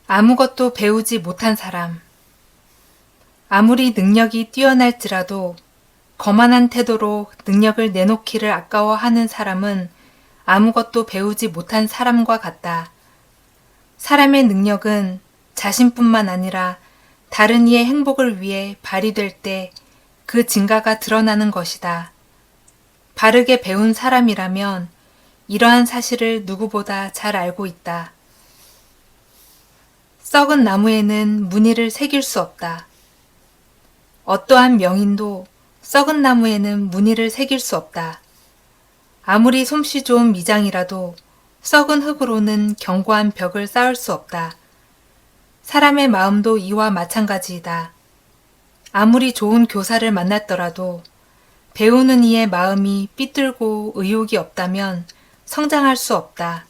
아무것도 배우지 못한 사람. 아무리 능력이 뛰어날지라도 거만한 태도로 능력을 내놓기를 아까워하는 사람은 아무것도 배우지 못한 사람과 같다. 사람의 능력은 자신뿐만 아니라 다른 이의 행복을 위해 발휘될 때 그 증가가 드러나는 것이다. 바르게 배운 사람이라면 이러한 사실을 누구보다 잘 알고 있다. 썩은 나무에는 무늬를 새길 수 없다. 어떠한 명인도 썩은 나무에는 무늬를 새길 수 없다. 아무리 솜씨 좋은 미장이라도 썩은 흙으로는 견고한 벽을 쌓을 수 없다. 사람의 마음도 이와 마찬가지이다. 아무리 좋은 교사를 만났더라도 배우는 이의 마음이 삐뚤고 의욕이 없다면 성장할 수 없다.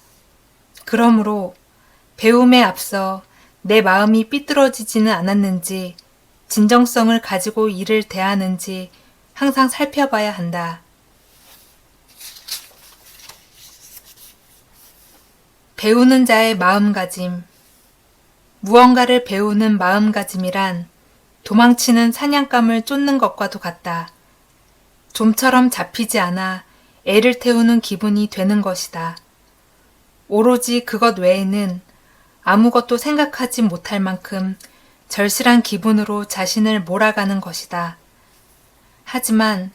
그러므로 배움에 앞서 내 마음이 삐뚤어지지는 않았는지, 진정성을 가지고 일을 대하는지 항상 살펴봐야 한다. 배우는 자의 마음가짐. 무언가를 배우는 마음가짐이란 도망치는 사냥감을 쫓는 것과도 같다. 좀처럼 잡히지 않아 애를 태우는 기분이 되는 것이다. 오로지 그것 외에는 아무것도 생각하지 못할 만큼 절실한 기분으로 자신을 몰아가는 것이다. 하지만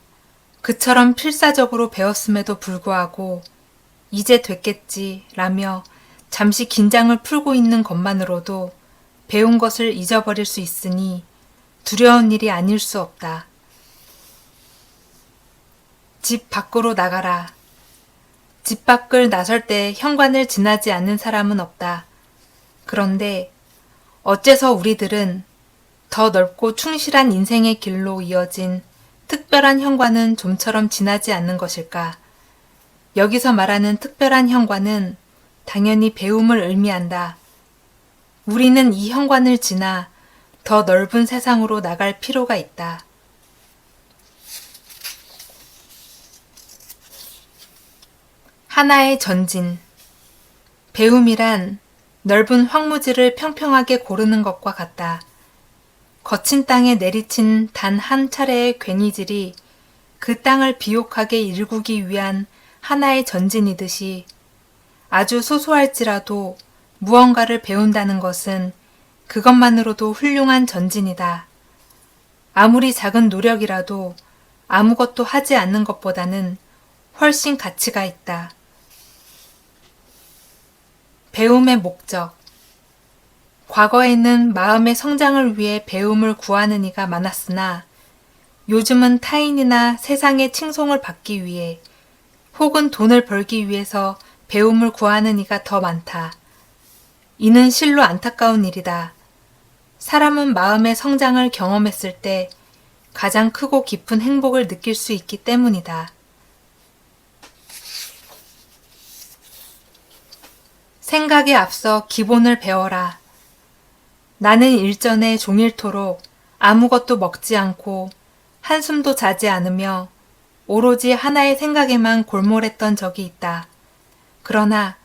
그처럼 필사적으로 배웠음에도 불구하고 이제 됐겠지 라며 잠시 긴장을 풀고 있는 것만으로도 배운 것을 잊어버릴 수 있으니 두려운 일이 아닐 수 없다. 집 밖으로 나가라. 집 밖을 나설 때 현관을 지나지 않는 사람은 없다. 그런데 어째서 우리들은 더 넓고 충실한 인생의 길로 이어진 특별한 현관은 좀처럼 지나지 않는 것일까? 여기서 말하는 특별한 현관은 당연히 배움을 의미한다. 우리는 이 현관을 지나 더 넓은 세상으로 나갈 필요가 있다. 하나의 전진. 배움이란 넓은 황무지를 평평하게 고르는 것과 같다. 거친 땅에 내리친 단 한 차례의 괴니질이 그 땅을 비옥하게 일구기 위한 하나의 전진이듯이 아주 소소할지라도 무언가를 배운다는 것은 그것만으로도 훌륭한 전진이다. 아무리 작은 노력이라도 아무것도 하지 않는 것보다는 훨씬 가치가 있다. 배움의 목적. 과거에는 마음의 성장을 위해 배움을 구하는 이가 많았으나 요즘은 타인이나 세상의 칭송을 받기 위해 혹은 돈을 벌기 위해서 배움을 구하는 이가 더 많다. 이는 실로 안타까운 일이다. 사람은 마음의 성장을 경험했을 때 가장 크고 깊은 행복을 느낄 수 있기 때문이다. 생각에 앞서 기본을 배워라. 나는 일전에 종일토록 아무것도 먹지 않고 한숨도 자지 않으며 오로지 하나의 생각에만 골몰했던 적이 있다. 그러나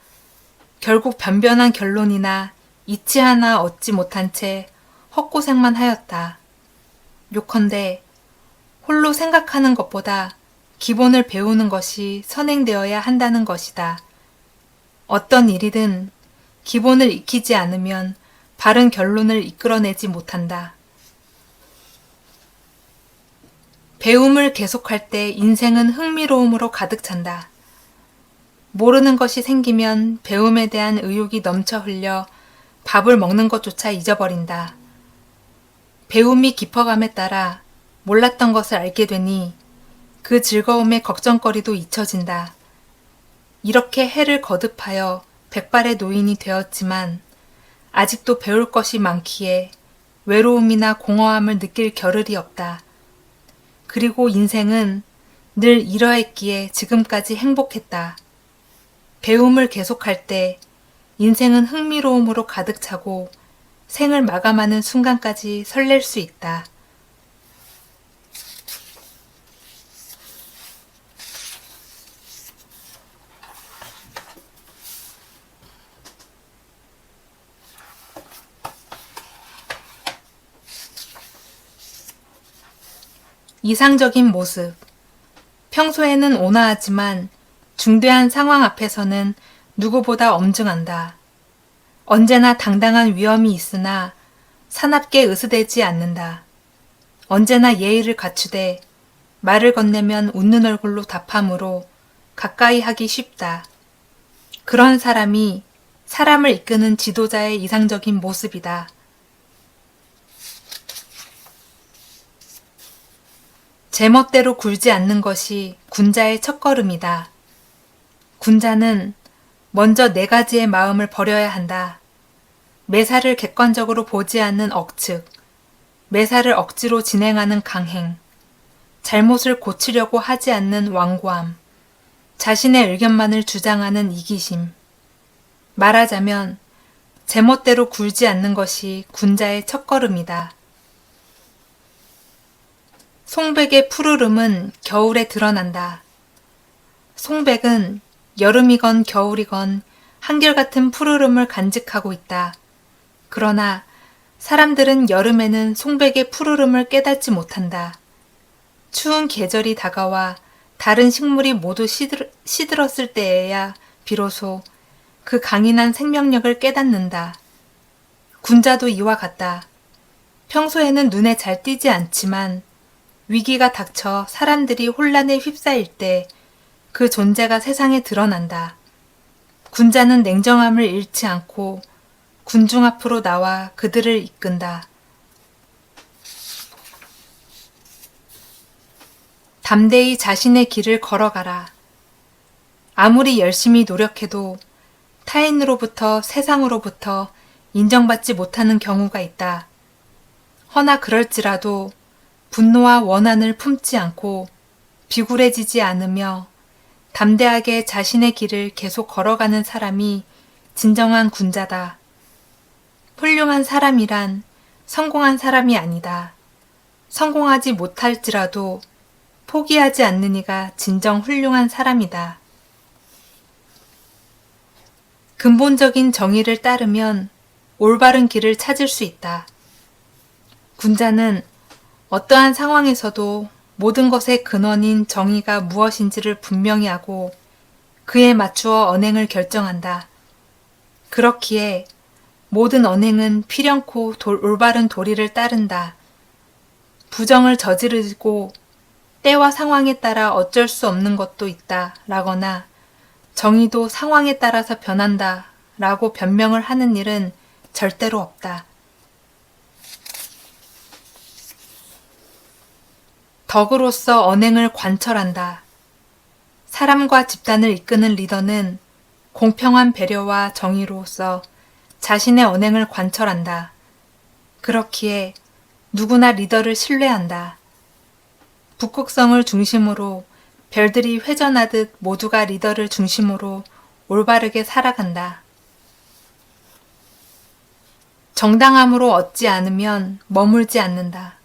결국 변변한 결론이나 이치 하나 얻지 못한 채 헛고생만 하였다. 요컨대 홀로 생각하는 것보다 기본을 배우는 것이 선행되어야 한다는 것이다. 어떤 일이든 기본을 익히지 않으면 바른 결론을 이끌어내지 못한다. 배움을 계속할 때 인생은 흥미로움으로 가득 찬다. 모르는 것이 생기면 배움에 대한 의욕이 넘쳐 흘려 밥을 먹는 것조차 잊어버린다. 배움이 깊어감에 따라 몰랐던 것을 알게 되니 그 즐거움의 걱정거리도 잊혀진다. 이렇게 해를 거듭하여 백발의 노인이 되었지만 아직도 배울 것이 많기에 외로움이나 공허함을 느낄 겨를이 없다. 그리고 인생은 늘 이러했기에 지금까지 행복했다. 배움을 계속할 때 인생은 흥미로움으로 가득 차고 생을 마감하는 순간까지 설렐 수 있다. 이상적인 모습. 평소에는 온화하지만 중대한 상황 앞에서는 누구보다 엄중한다. 언제나 당당한 위엄이 있으나 사납게 으스대지 않는다. 언제나 예의를 갖추되 말을 건네면 웃는 얼굴로 답하므로 가까이 하기 쉽다. 그런 사람이 사람을 이끄는 지도자의 이상적인 모습이다. 제멋대로 굴지 않는 것이 군자의 첫걸음이다. 군자는 먼저 네 가지의 마음을 버려야 한다. 매사를 객관적으로 보지 않는 억측, 매사를 억지로 진행하는 강행, 잘못을 고치려고 하지 않는 완고함, 자신의 의견만을 주장하는 이기심. 말하자면 제멋대로 굴지 않는 것이 군자의 첫걸음이다. 송백의 푸르름은 겨울에 드러난다. 송백은 여름이건 겨울이건 한결같은 푸르름을 간직하고 있다. 그러나 사람들은 여름에는 송백의 푸르름을 깨닫지 못한다. 추운 계절이 다가와 다른 식물이 모두 시들었을 때에야 비로소 그 강인한 생명력을 깨닫는다. 군자도 이와 같다. 평소에는 눈에 잘 띄지 않지만 위기가 닥쳐 사람들이 혼란에 휩싸일 때 그 존재가 세상에 드러난다. 군자는 냉정함을 잃지 않고 군중 앞으로 나와 그들을 이끈다. 담대히 자신의 길을 걸어가라. 아무리 열심히 노력해도 타인으로부터 세상으로부터 인정받지 못하는 경우가 있다. 허나 그럴지라도 분노와 원한을 품지 않고 비굴해지지 않으며 담대하게 자신의 길을 계속 걸어가는 사람이 진정한 군자다. 훌륭한 사람이란 성공한 사람이 아니다. 성공하지 못할지라도 포기하지 않는 이가 진정 훌륭한 사람이다. 근본적인 정의를 따르면 올바른 길을 찾을 수 있다. 군자는 어떠한 상황에서도 모든 것의 근원인 정의가 무엇인지를 분명히 하고 그에 맞추어 언행을 결정한다. 그렇기에 모든 언행은 필연코 올바른 도리를 따른다. 부정을 저지르고 때와 상황에 따라 어쩔 수 없는 것도 있다 라거나 정의도 상황에 따라서 변한다 라고 변명을 하는 일은 절대로 없다. 덕으로서 언행을 관철한다. 사람과 집단을 이끄는 리더는 공평한 배려와 정의로서 자신의 언행을 관철한다. 그렇기에 누구나 리더를 신뢰한다. 북극성을 중심으로 별들이 회전하듯 모두가 리더를 중심으로 올바르게 살아간다. 정당함으로 얻지 않으면 머물지 않는다.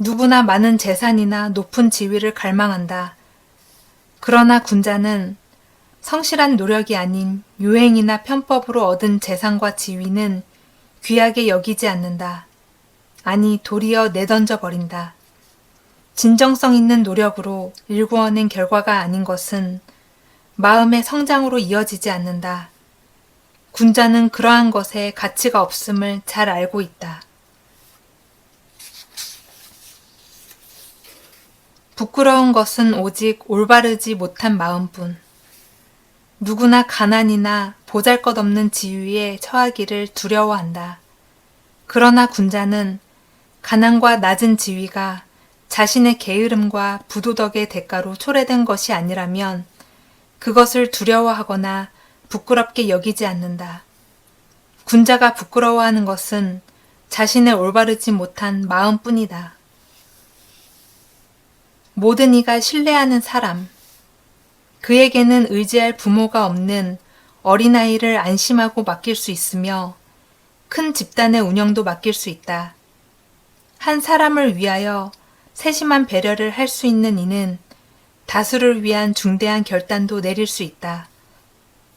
누구나 많은 재산이나 높은 지위를 갈망한다. 그러나 군자는 성실한 노력이 아닌 유행이나 편법으로 얻은 재산과 지위는 귀하게 여기지 않는다. 아니 도리어 내던져 버린다. 진정성 있는 노력으로 일구어낸 결과가 아닌 것은 마음의 성장으로 이어지지 않는다. 군자는 그러한 것에 가치가 없음을 잘 알고 있다. 부끄러운 것은 오직 올바르지 못한 마음뿐. 누구나 가난이나 보잘것없는 지위에 처하기를 두려워한다. 그러나 군자는 가난과 낮은 지위가 자신의 게으름과 부도덕의 대가로 초래된 것이 아니라면 그것을 두려워하거나 부끄럽게 여기지 않는다. 군자가 부끄러워하는 것은 자신의 올바르지 못한 마음뿐이다. 모든 이가 신뢰하는 사람, 그에게는 의지할 부모가 없는 어린아이를 안심하고 맡길 수 있으며 큰 집단의 운영도 맡길 수 있다. 한 사람을 위하여 세심한 배려를 할 수 있는 이는 다수를 위한 중대한 결단도 내릴 수 있다.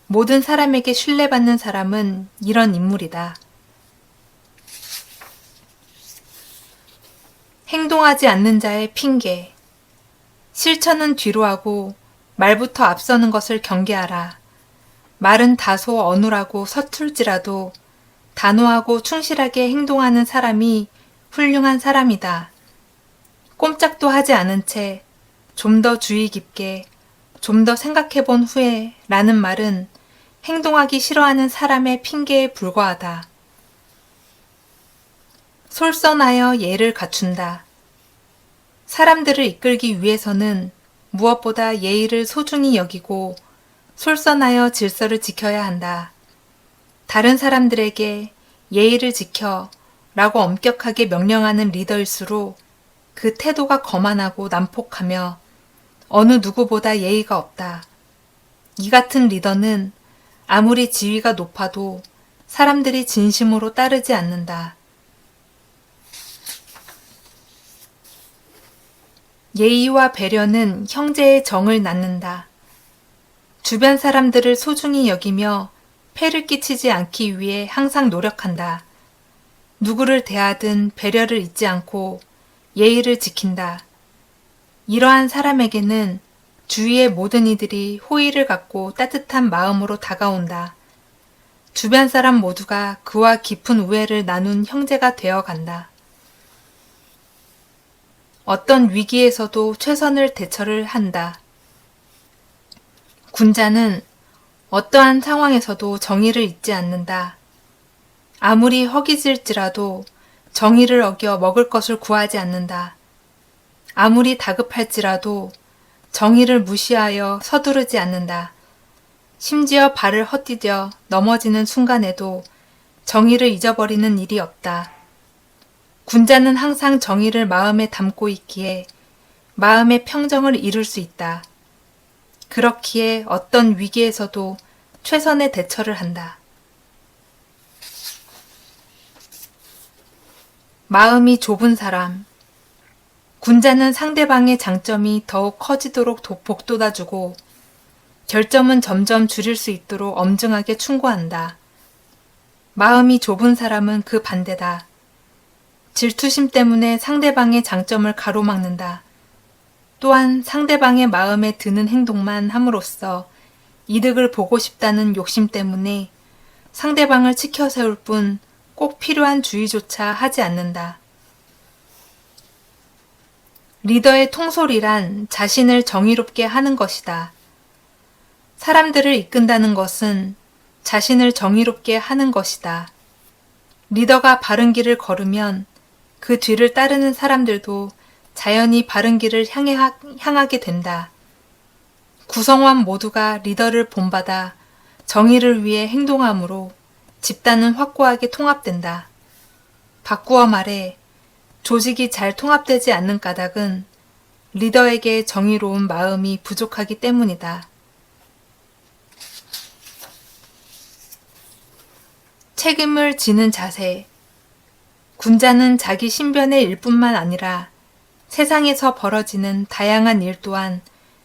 모든 사람에게 신뢰받는 사람은 이런 인물이다. 행동하지 않는 자의 핑계. 실천은 뒤로 하고 말부터 앞서는 것을 경계하라. 말은 다소 어눌하고 서툴지라도 단호하고 충실하게 행동하는 사람이 훌륭한 사람이다. 꼼짝도 하지 않은 채 좀 더 주의 깊게, 좀 더 생각해 본 후에 라는 말은 행동하기 싫어하는 사람의 핑계에 불과하다. 솔선하여 예를 갖춘다. 사람들을 이끌기 위해서는 무엇보다 예의를 소중히 여기고 솔선하여 질서를 지켜야 한다. 다른 사람들에게 예의를 지켜 라고 엄격하게 명령하는 리더일수록 그 태도가 거만하고 난폭하며 어느 누구보다 예의가 없다. 이 같은 리더는 아무리 지위가 높아도 사람들이 진심으로 따르지 않는다. 예의와 배려는 형제의 정을 낳는다. 주변 사람들을 소중히 여기며 폐를 끼치지 않기 위해 항상 노력한다. 누구를 대하든 배려를 잊지 않고 예의를 지킨다. 이러한 사람에게는 주위의 모든 이들이 호의를 갖고 따뜻한 마음으로 다가온다. 주변 사람 모두가 그와 깊은 우애를 나눈 형제가 되어 간다. 어떤 위기에서도 최선을 대처를 한다. 군자는 어떠한 상황에서도 정의를 잊지 않는다. 아무리 허기질지라도 정의를 어겨 먹을 것을 구하지 않는다. 아무리 다급할지라도 정의를 무시하여 서두르지 않는다. 심지어 발을 헛디뎌 넘어지는 순간에도 정의를 잊어버리는 일이 없다. 군자는 항상 정의를 마음에 담고 있기에 마음의 평정을 이룰 수 있다. 그렇기에 어떤 위기에서도 최선의 대처를 한다. 마음이 좁은 사람. 군자는 상대방의 장점이 더욱 커지도록 복돋아주고 결점은 점점 줄일 수 있도록 엄중하게 충고한다. 마음이 좁은 사람은 그 반대다. 질투심 때문에 상대방의 장점을 가로막는다. 또한 상대방의 마음에 드는 행동만 함으로써 이득을 보고 싶다는 욕심 때문에 상대방을 치켜 세울 뿐 꼭 필요한 주의조차 하지 않는다. 리더의 통솔이란 자신을 정의롭게 하는 것이다. 사람들을 이끈다는 것은 자신을 정의롭게 하는 것이다. 리더가 바른 길을 걸으면 그 뒤를 따르는 사람들도 자연히 바른 길을 향하게 된다. 구성원 모두가 리더를 본받아 정의를 위해 행동함으로 집단은 확고하게 통합된다. 바꾸어 말해 조직이 잘 통합되지 않는 까닭은 리더에게 정의로운 마음이 부족하기 때문이다. 책임을 지는 자세. 군자는 자기 신변의 일뿐만 아니라 세상에서 벌어지는 다양한 일 또한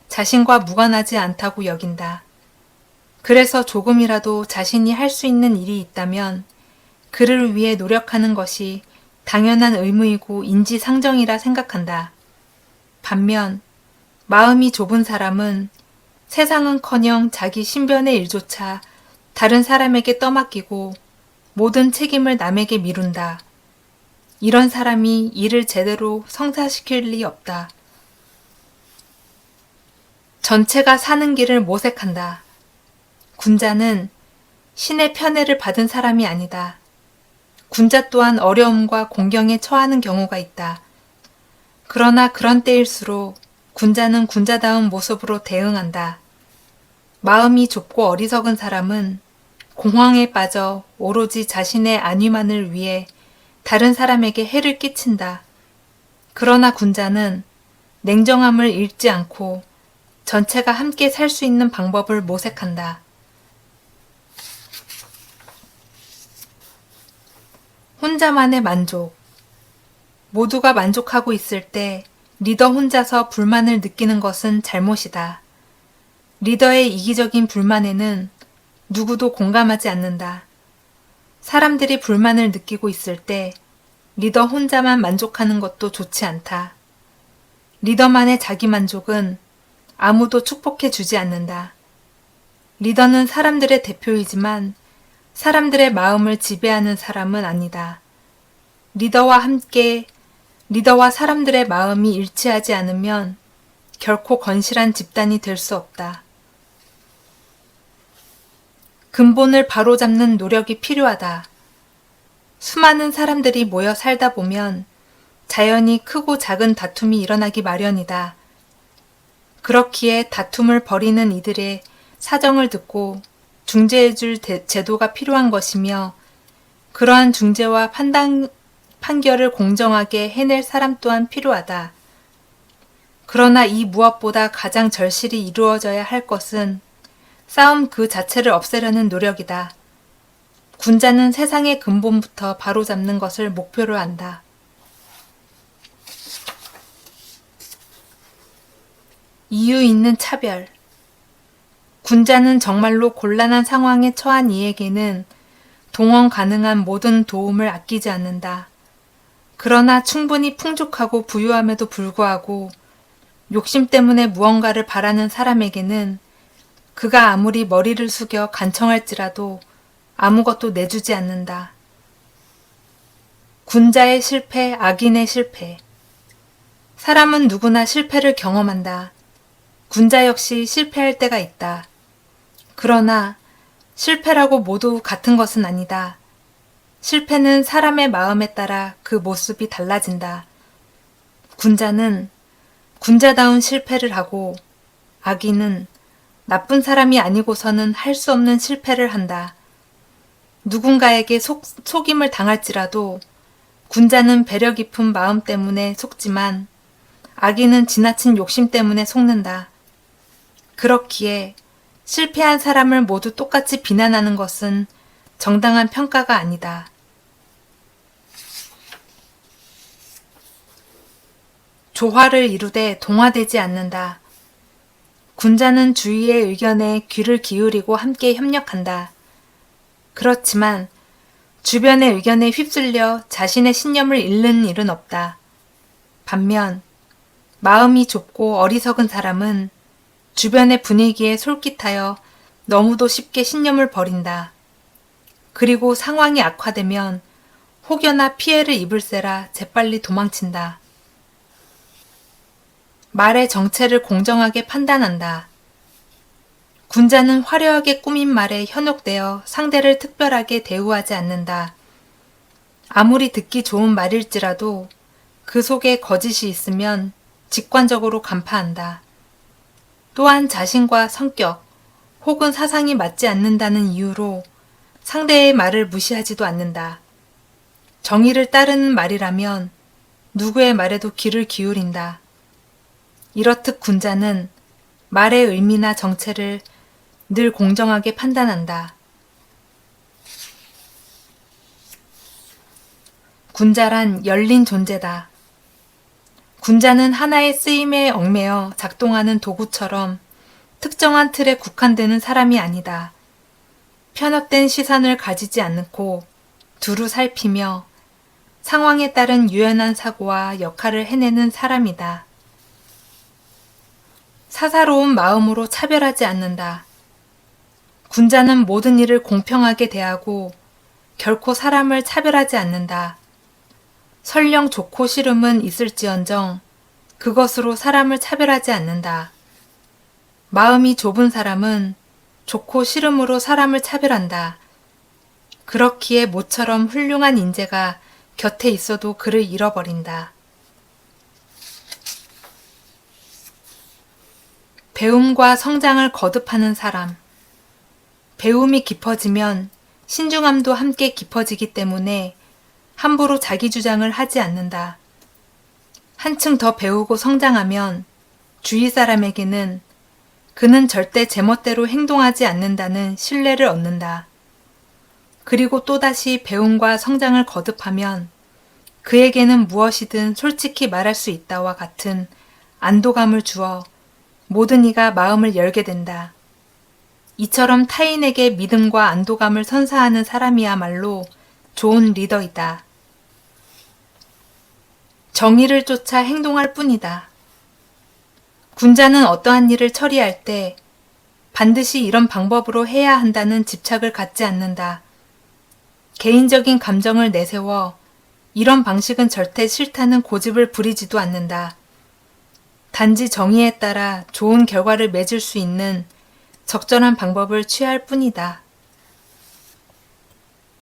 자신과 무관하지 않다고 여긴다. 그래서 조금이라도 자신이 할 수 있는 일이 있다면 그를 위해 노력하는 것이 당연한 의무이고 인지상정이라 생각한다. 반면 마음이 좁은 사람은 세상은커녕 자기 신변의 일조차 다른 사람에게 떠맡기고 모든 책임을 남에게 미룬다. 이런 사람이 일을 제대로 성사시킬 리 없다. 전체가 사는 길을 모색한다. 군자는 신의 편애를 받은 사람이 아니다. 군자 또한 어려움과 공경에 처하는 경우가 있다. 그러나 그런 때일수록 군자는 군자다운 모습으로 대응한다. 마음이 좁고 어리석은 사람은 공황에 빠져 오로지 자신의 안위만을 위해 다른 사람에게 해를 끼친다. 그러나 군자는 냉정함을 잃지 않고 전체가 함께 살 수 있는 방법을 모색한다. 혼자만의 만족. 모두가 만족하고 있을 때 리더 혼자서 불만을 느끼는 것은 잘못이다. 리더의 이기적인 불만에는 누구도 공감하지 않는다. 사람들이 불만을 느끼고 있을 때 리더 혼자만 만족하는 것도 좋지 않다. 리더만의 자기만족은 아무도 축복해 주지 않는다. 리더는 사람들의 대표이지만 사람들의 마음을 지배하는 사람은 아니다. 리더와 사람들의 마음이 일치하지 않으면 결코 건실한 집단이 될 수 없다. 근본을 바로잡는 노력이 필요하다. 수많은 사람들이 모여 살다 보면 자연히 크고 작은 다툼이 일어나기 마련이다. 그렇기에 다툼을 벌이는 이들의 사정을 듣고 중재해줄 제도가 필요한 것이며 그러한 중재와 판결을 공정하게 해낼 사람 또한 필요하다. 그러나 이 무엇보다 가장 절실히 이루어져야 할 것은 싸움 그 자체를 없애려는 노력이다. 군자는 세상의 근본부터 바로잡는 것을 목표로 한다. 이유 있는 차별. 군자는 정말로 곤란한 상황에 처한 이에게는 동원 가능한 모든 도움을 아끼지 않는다. 그러나 충분히 풍족하고 부유함에도 불구하고 욕심 때문에 무언가를 바라는 사람에게는 그가 아무리 머리를 숙여 간청할지라도 아무것도 내주지 않는다. 군자의 실패, 악인의 실패. 사람은 누구나 실패를 경험한다. 군자 역시 실패할 때가 있다. 그러나 실패라고 모두 같은 것은 아니다. 실패는 사람의 마음에 따라 그 모습이 달라진다. 군자는 군자다운 실패를 하고 악인은 나쁜 사람이 아니고서는 할 수 없는 실패를 한다. 누군가에게 속임을 당할지라도 군자는 배려 깊은 마음 때문에 속지만 악인은 지나친 욕심 때문에 속는다. 그렇기에 실패한 사람을 모두 똑같이 비난하는 것은 정당한 평가가 아니다. 조화를 이루되 동화되지 않는다. 군자는 주위의 의견에 귀를 기울이고 함께 협력한다. 그렇지만 주변의 의견에 휩쓸려 자신의 신념을 잃는 일은 없다. 반면 마음이 좁고 어리석은 사람은 주변의 분위기에 솔깃하여 너무도 쉽게 신념을 버린다. 그리고 상황이 악화되면 혹여나 피해를 입을세라 재빨리 도망친다. 말의 정체를 공정하게 판단한다. 군자는 화려하게 꾸민 말에 현혹되어 상대를 특별하게 대우하지 않는다. 아무리 듣기 좋은 말일지라도 그 속에 거짓이 있으면 직관적으로 간파한다. 또한 자신과 성격 혹은 사상이 맞지 않는다는 이유로 상대의 말을 무시하지도 않는다. 정의를 따르는 말이라면 누구의 말에도 귀를 기울인다. 이렇듯 군자는 말의 의미나 정체를 늘 공정하게 판단한다. 군자란 열린 존재다. 군자는 하나의 쓰임에 얽매여 작동하는 도구처럼 특정한 틀에 국한되는 사람이 아니다. 편협된 시선을 가지지 않고 두루 살피며 상황에 따른 유연한 사고와 역할을 해내는 사람이다. 사사로운 마음으로 차별하지 않는다. 군자는 모든 일을 공평하게 대하고 결코 사람을 차별하지 않는다. 설령 좋고 싫음은 있을지언정 그것으로 사람을 차별하지 않는다. 마음이 좁은 사람은 좋고 싫음으로 사람을 차별한다. 그렇기에 모처럼 훌륭한 인재가 곁에 있어도 그를 잃어버린다. 배움과 성장을 거듭하는 사람. 배움이 깊어지면 신중함도 함께 깊어지기 때문에 함부로 자기 주장을 하지 않는다. 한층 더 배우고 성장하면 주위 사람에게는 그는 절대 제멋대로 행동하지 않는다는 신뢰를 얻는다. 그리고 또다시 배움과 성장을 거듭하면 그에게는 무엇이든 솔직히 말할 수 있다와 같은 안도감을 주어 모든 이가 마음을 열게 된다. 이처럼 타인에게 믿음과 안도감을 선사하는 사람이야말로 좋은 리더이다. 정의를 쫓아 행동할 뿐이다. 군자는 어떠한 일을 처리할 때 반드시 이런 방법으로 해야 한다는 집착을 갖지 않는다. 개인적인 감정을 내세워 이런 방식은 절대 싫다는 고집을 부리지도 않는다. 단지 정의에 따라 좋은 결과를 맺을 수 있는 적절한 방법을 취할 뿐이다.